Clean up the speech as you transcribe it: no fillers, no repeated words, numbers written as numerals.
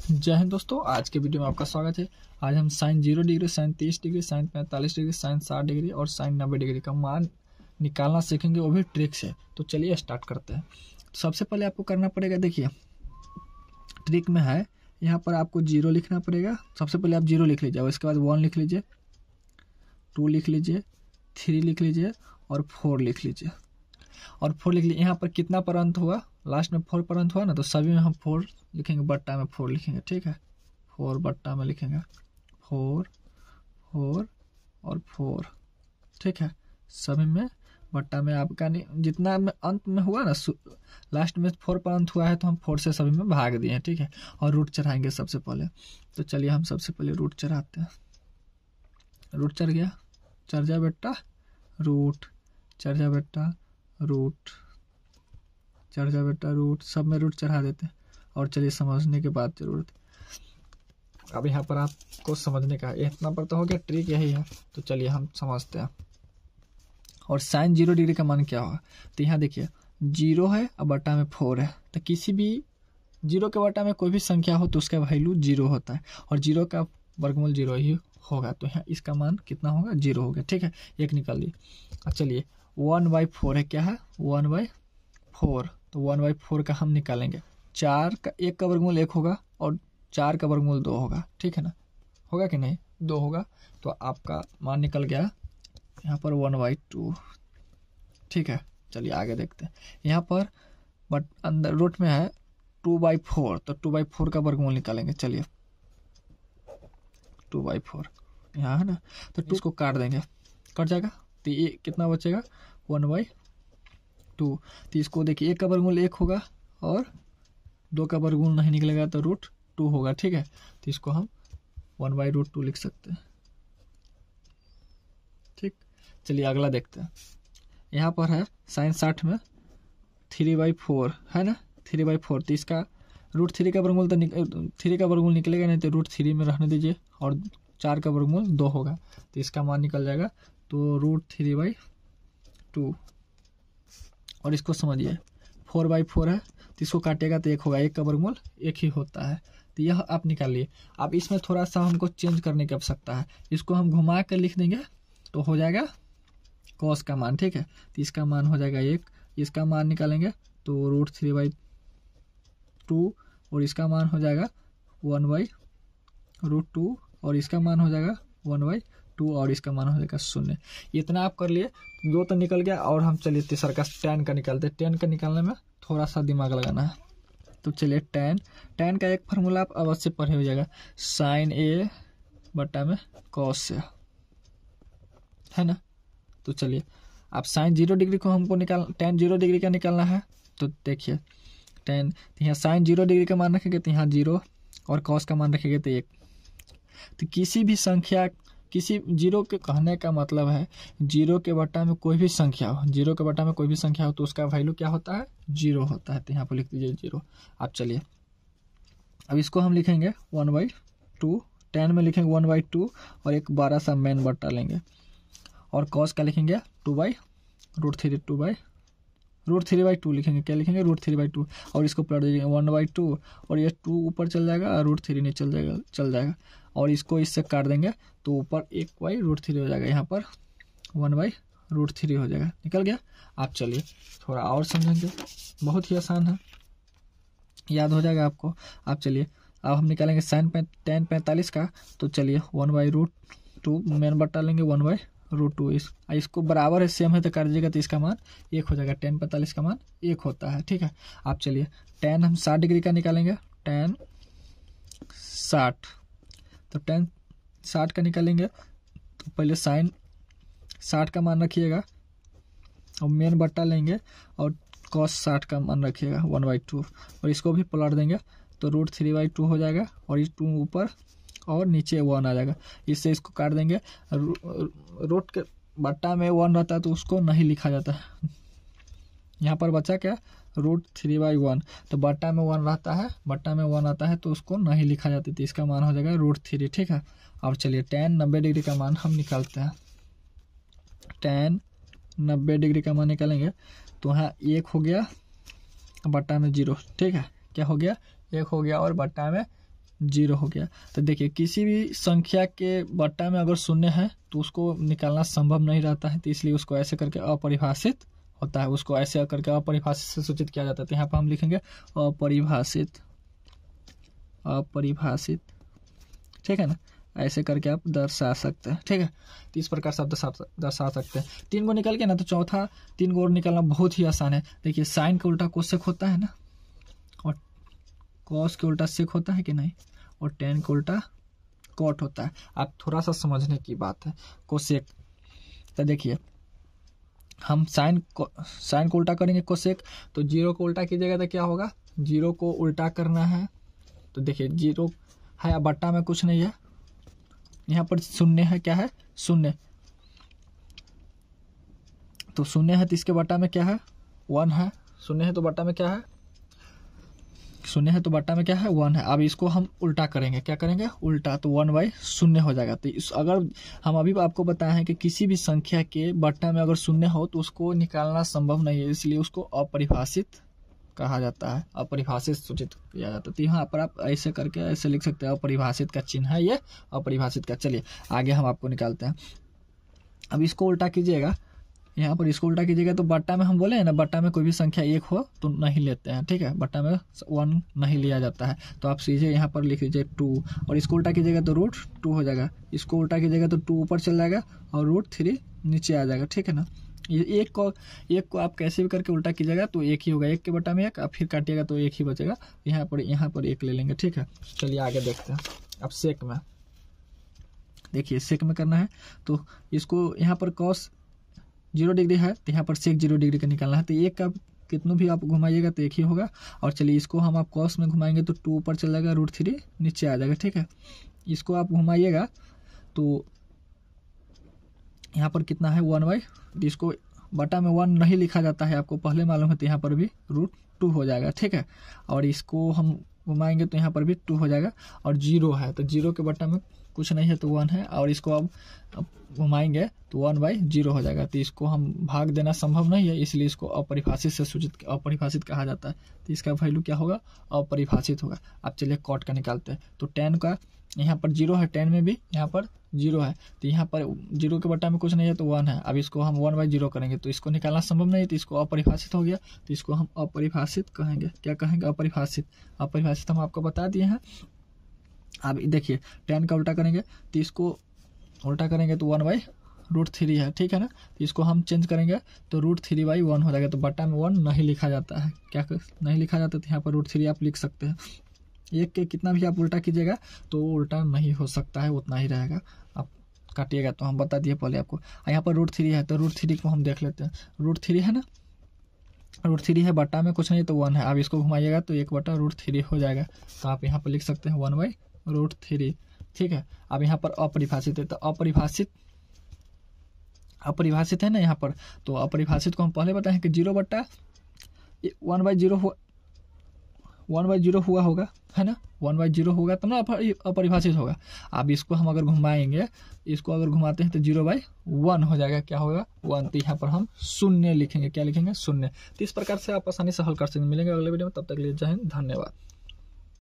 जय हिंद दोस्तों, आज के वीडियो में आपका स्वागत है। आज हम sine 0 degree, sine 30 degree, sine 45 degree, sine 60 degree और साइन 90 डिग्री का मान निकालना सीखेंगे, वो भी ट्रिक से। तो चलिए स्टार्ट करते हैं। सबसे पहले आपको करना पड़ेगा, देखिए ट्रिक में है, यहाँ पर आपको 0 लिखना पड़ेगा। सबसे पहले आप 0 लिख लीजिए, उसके बाद 1 लिख लीजिए, 2 लिख लीजिए, 3 लिख लीजिए और 4 लिख लीजिए। और 4 लिख लीजिए। यहाँ पर कितना पर अंत हुआ, लास्ट में 4 पर अंत हुआ ना, तो सभी में हम 4 लिखेंगे, बट्टा में 4 लिखेंगे। ठीक है, 4 बट्टा में लिखेंगे, 4 4 और 4। ठीक है, सभी में बट्टा में आपका नहीं, जितना में अंत में हुआ ना, लास्ट में 4 पर अंत हुआ है तो हम 4 से सभी में भाग दिए हैं। ठीक है, और रूट चढ़ाएंगे सबसे पहले। तो चलिए हम सबसे पहले रूट चढ़ाते हैं। रूट चढ़ गया, चढ़ जा बेटा रूट, चढ़ जा बेटा रूट, चढ़ जा बेटा रूट, सब में रूट चढ़ा देते हैं। और चलिए समझने के बाद जरूरत, अब यहाँ पर आपको समझने का है, इतना पर तो हो गया, ट्रिक यही है। तो चलिए हम समझते हैं। और साइन 0 डिग्री का मान क्या होगा, तो यहाँ देखिए 0 है और बटा में 4 है, तो किसी भी 0 के बटा में कोई भी संख्या हो तो उसका वैल्यू 0 होता है, और 0 का वर्गमूल 0 ही होगा। तो यहाँ इसका मान कितना होगा, 0 हो गया। ठीक है, एक निकाल ली। चलिए 1/4 है, क्या है 1/4, तो 1/4 का हम निकालेंगे। 4 का 1 का वर्गमूल 1 होगा और 4 का वर्गमूल 2 होगा। ठीक है ना, होगा कि नहीं, 2 होगा। तो आपका मान निकल गया यहाँ पर 1/2। ठीक है, चलिए आगे देखते हैं। यहाँ पर बट अंदर रूट में है 2/4, तो 2/4 का वर्गमूल निकालेंगे। चलिए 2/4 यहाँ है ना, तो 2 को काट देंगे, कट जाएगा, तो ये कितना बचेगा 1/2। तो इसको देखिए 1 का वर्गमूल 1 होगा और 2 का वर्गमूल नहीं निकलेगा तो √2 होगा। ठीक है, तो इसको हम 1/√2 लिख सकते हैं। ठीक, चलिए अगला देखते हैं। यहाँ पर है साइन 60 में 3/4 है ना, 3/4, तो इसका √3 का वर्गमूल, तो 3 का वर्गमूल निकलेगा नहीं, तो √3 में रहने दीजिए, और 4 का वर्गमूल 2 होगा, तो इसका मान निकल जाएगा तो √3/2। और इसको समझिए 4/4 है, तो इसको काटेगा तो 1 होगा, 1 का वर्गमूल 1 ही होता है। तो यह आप निकालिए। अब इसमें थोड़ा सा हमको चेंज करने की आवश्यकता है, इसको हम घुमा कर लिख देंगे तो हो जाएगा कॉस का मान। ठीक है, तो इसका मान हो जाएगा 1, इसका मान निकालेंगे तो √3/2, और इसका मान हो जाएगा 1/√2, और इसका मान हो जाएगा 1/2, और इसका मान हो जाएगा 0। इतना आप कर लिए, 2 तो निकल गया। और हम चलिए तीसरा का tan का निकालते हैं। tan का निकालने में थोड़ा सा दिमाग लगाना है। तो चलिए tan का एक फार्मूला आप अवश्य पढ़े हो जाएगा, साइन A बटा में cos A, है ना। तो चलिए आप साइन 0 डिग्री को हमको tan 0 डिग्री का निकालना है। तो देखिए tan, यहाँ साइन 0 डिग्री का मान रखेंगे तो यहाँ 0, और cos का मान रखेंगे तो 1। तो किसी भी संख्या, किसी 0 के कहने का मतलब है 0 के बटा में कोई भी संख्या हो, 0 के बटा में कोई भी संख्या हो तो उसका वैल्यू क्या होता है, 0 होता है। तो यहाँ पर लिख दीजिए 0। आप चलिए अब इसको हम लिखेंगे 1/2, tan में लिखेंगे 1/2, और एक 12 सा मेन बट्टा लेंगे, और cos का लिखेंगे 2/√3, 2/√3/2 लिखेंगे, क्या लिखेंगे √3/2, और इसको पलट दीजिए 1/2, और ये 2 ऊपर चल जाएगा और √3 नहीं चल जाएगा, और इसको इससे काट देंगे तो ऊपर 1/√3 हो जाएगा, यहाँ पर 1/√3 हो जाएगा, निकल गया। आप चलिए थोड़ा और समझेंगे, बहुत ही आसान है, याद हो जाएगा आपको। आप चलिए अब हम निकालेंगे साइन tan 45 का। तो चलिए 1/√2 मेन बट्टा लेंगे, 1/√2, इसको बराबर है, सेम है तो कर दीजिएगा, तो इसका मान 1 हो जाएगा। tan 45 का मान 1 होता है। ठीक है, आप चलिए tan हम 60 डिग्री का निकालेंगे, tan 60, तो tan 60 का निकालेंगे तो पहले साइन 60 का मान रखिएगा, और मेन बट्टा लेंगे, और cos 60 का मान रखिएगा 1/2, और इसको भी पलट देंगे तो √3/2 हो जाएगा, और इस 2 ऊपर और नीचे 1 आ जाएगा, इससे इसको काट देंगे। रूट के बट्टा में 1 रहता है तो उसको नहीं लिखा जाता है, यहाँ पर बचा क्या √3/1, तो बट्टा में 1 रहता है, बट्टा में 1 आता है तो उसको नहीं लिखा जाता, तो इसका मान हो जाएगा √3। ठीक है, अब चलिए tan 90 डिग्री का मान हम निकालते हैं। tan 90 डिग्री का मान निकालेंगे तो यहाँ 1 हो गया, बट्टा में 0। ठीक है, क्या हो गया 1 हो गया और बट्टा में 0 हो गया। तो देखिए किसी भी संख्या के बट्टा में अगर शून्य है तो उसको निकालना संभव नहीं रहता है, तो इसलिए उसको ऐसे करके अपरिभाषित होता है, उसको ऐसे करके अपरिभाषित से सूचित किया जाता है। तो यहाँ पर हम लिखेंगे अपरिभाषित, अपरिभाषित, ठीक है ना, ऐसे करके आप दर्शा सकते हैं, ठीक है। तो इस प्रकार से आप दर्शा सकते हैं। 3 गो निकल गया ना, तो चौथा 3 गो और निकालना बहुत ही आसान है। देखिए साइन का उल्टा कोसेक होता है ना, और कॉस के उल्टा सेक होता है कि नहीं, और टेन का उल्टा कॉट होता है। आप थोड़ा सा समझने की बात है, कोसेक। तो देखिए हम साइन को उल्टा करेंगे कोसेक, तो 0 को उल्टा कीजिएगा तो क्या होगा, 0 को उल्टा करना है। तो देखिए 0 है, बट्टा में कुछ नहीं है, यहाँ पर शून्य है, क्या है, शून्य। तो शून्य है तो इसके बट्टा में क्या है, 1 है। शून्य है तो बट्टा में क्या है, शून्य है तो बट्टा में क्या है, 1 है। अब इसको हम उल्टा करेंगे, क्या करेंगे, उल्टा, तो 1/0 हो जाएगा। तो अगर हम अभी आपको बताए हैं कि किसी भी संख्या के बट्टा में अगर शून्य हो तो उसको निकालना संभव नहीं है, इसलिए उसको अपरिभाषित कहा जाता है, अपरिभाषित सूचित किया जाता है। तो यहाँ पर आप ऐसे करके ऐसे लिख सकते हैं, अपरिभाषित का चिन्ह है ये, अपरिभाषित का। चलिए आगे हम आपको निकालते हैं। अब इसको उल्टा कीजिएगा, यहाँ पर इसको उल्टा कीजिएगा तो बट्टा में हम बोले हैं ना, बट्टा में कोई भी संख्या 1 हो तो नहीं लेते हैं, ठीक है, बट्टा में 1 नहीं लिया जाता है। तो आप सीधे यहाँ पर लिख लीजिए 2, और इसको उल्टा कीजिएगा तो √2 हो जाएगा। इसको उल्टा कीजिएगा तो 2 ऊपर चल जाएगा और √3 नीचे आ जाएगा, ठीक है ना। ये एक को आप कैसे भी करके उल्टा कीजिएगा तो 1 ही होगा, 1 के बट्टा में 1, आप फिर काटिएगा तो 1 ही बचेगा। यहाँ पर 1 ले लेंगे, ठीक है। चलिए आगे देखते हैं। अब सेक में देखिए, सेक में करना है तो इसको यहाँ पर कॉस 0 डिग्री है तो यहाँ पर सेक 0 डिग्री का निकालना है। तो 1 का कितनों भी आप घुमाइएगा तो 1 ही होगा। और चलिए इसको हम आप कॉस में घुमाएंगे तो 2 ऊपर चल जाएगा, √3 नीचे आ जाएगा, ठीक है। इसको आप घुमाइएगा तो यहाँ पर कितना है, 1/, इसको बटा में 1 नहीं लिखा जाता है, आपको पहले मालूम है, तो यहाँ पर भी √2 हो जाएगा, ठीक है। और इसको हम घुमाएंगे तो यहाँ पर भी 2 हो जाएगा। और 0 है तो 0 के बटा में कुछ नहीं है तो 1 है, और इसको अब घुमाएंगे तो 1/0 हो जाएगा। तो इसको हम भाग देना संभव नहीं है, इसलिए इसको अपरिभाषित से सूचित, अपरिभाषित कहा जाता है। तो इसका वैल्यू क्या होगा, अपरिभाषित होगा। अब चलिए कॉट का निकालते हैं। तो 10 का यहाँ पर 0 है, 10 में भी यहाँ पर 0 है, तो यहाँ पर 0 के बट्टा में कुछ नहीं है तो 1 है। अब इसको हम 1/0 करेंगे तो इसको निकालना संभव नहीं है, तो इसको अपरिभाषित हो गया। तो इसको हम अपरिभाषित कहेंगे, क्या कहेंगे, अपरिभाषित। अपरिभाषित हम आपको बता दिए हैं। अब देखिए 10 का उल्टा करेंगे तो इसको उल्टा करेंगे तो 1/√3 है, ठीक है ना। तो इसको हम चेंज करेंगे तो √3/1 हो जाएगा। तो बट्टा में 1 नहीं लिखा जाता है, क्या नहीं लिखा जाता, तो यहाँ पर √3 आप लिख सकते हैं। 1 के कितना भी आप उल्टा कीजिएगा तो उल्टा नहीं हो सकता है, उतना ही रहेगा। आप काटिएगा तो हम बता दिए पहले आपको। यहाँ पर √3 है तो √3 को हम देख लेते हैं। √3 है ना, √3 है, बट्टा में कुछ नहीं तो 1 है। अब इसको घुमाइएगा तो 1/√3 हो जाएगा। तो आप यहाँ पर लिख सकते हैं 1/√3, ठीक है। अब यहाँ पर अपरिभाषित है, तो अपरिभाषित है ना यहाँ पर, तो अपरिभाषित को हम पहले बताए हैं कि 1/0 हुआ होगा, है ना, 1/0 होगा तब ना अपरिभाषित होगा। अब इसको हम अगर घुमाएंगे, इसको अगर घुमाते हैं तो 0/1 हो जाएगा, क्या होगा, 1। तो यहाँ पर हम 0 लिखेंगे, क्या लिखेंगे, 0। तो इस प्रकार से आप आसानी से हल कर सकते हैं। मिलेंगे अगले वीडियो में, तब तक के लिए जय हिंद, धन्यवाद।